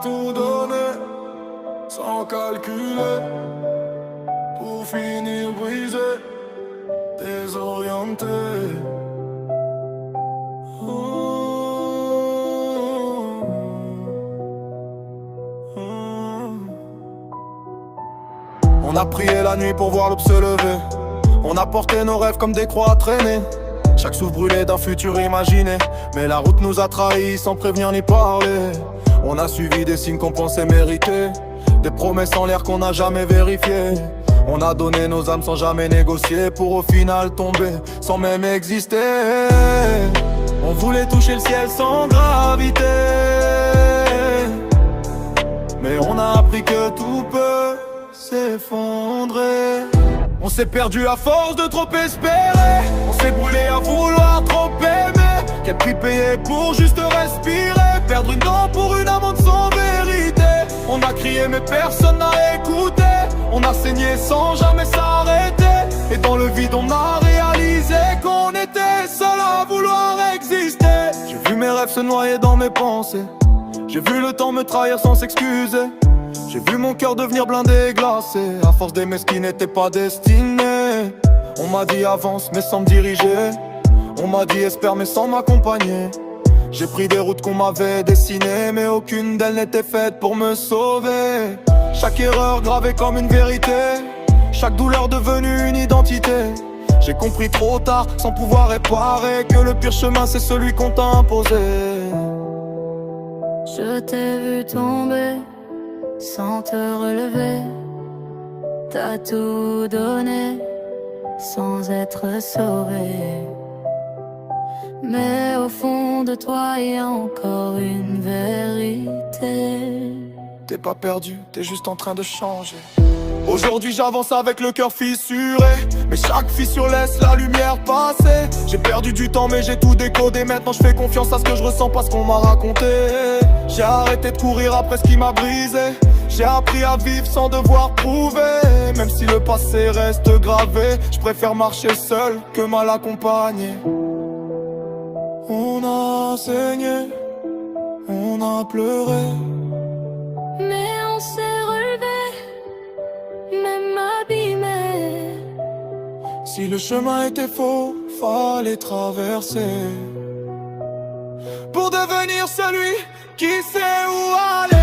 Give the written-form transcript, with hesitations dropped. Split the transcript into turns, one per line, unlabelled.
tout donné, sans calculer, pour finir brisé, désorienté. On a prié la nuit pour voir l'aube se lever. On a porté nos rêves comme des croix à traîner. Chaque souffle brûlé d'un futur imaginé. Mais la route nous a trahis sans prévenir ni parler. On a suivi des signes qu'on pensait mériter, des promesses en l'air qu'on n'a jamais vérifiées. On a donné nos âmes sans jamais négocier, pour au final tomber sans même exister. On voulait toucher le ciel sans gravité, mais on a appris que tout peut s'effondrer. On s'est perdu à force de trop espérer. On s'est brûlé à vouloir trop aimer. Quel prix payer pour juste respirer. Perdre une dent pour une amende sans vérité. On a crié mais personne n'a écouté. On a saigné sans jamais s'arrêter. Et dans le vide on a réalisé qu'on était seul à vouloir exister. J'ai vu mes rêves se noyer dans mes pensées. J'ai vu le temps me trahir sans s'excuser. J'ai vu mon cœur devenir blindé et glacé, à force d'aimer ce qui n'était pas destiné. On m'a dit avance mais sans me diriger. On m'a dit espère mais sans m'accompagner. J'ai pris des routes qu'on m'avait dessinées, mais aucune d'elles n'était faite pour me sauver. Chaque erreur gravée comme une vérité, chaque douleur devenue une identité. J'ai compris trop tard, sans pouvoir réparer, que le pire chemin c'est celui qu'on t'a imposé.
Je t'ai vu tomber sans te relever. T'as tout donné sans être sauvé. Mais au fond de toi y a encore une vérité.
T'es pas perdu, t'es juste en train de changer. Aujourd'hui j'avance avec le cœur fissuré, mais chaque fissure laisse la lumière passer. J'ai perdu du temps mais j'ai tout décodé. Maintenant je fais confiance à ce que je ressens, pas ce qu'on m'a raconté. J'ai arrêté de courir après ce qui m'a brisé. J'ai appris à vivre sans devoir prouver. Même si le passé reste gravé, je préfère marcher seul que mal accompagné. On a saigné, on a pleuré,
mais on s'est relevé, même abîmé.
si le chemin était faux, fallait traverser pour devenir celui qui sait où aller.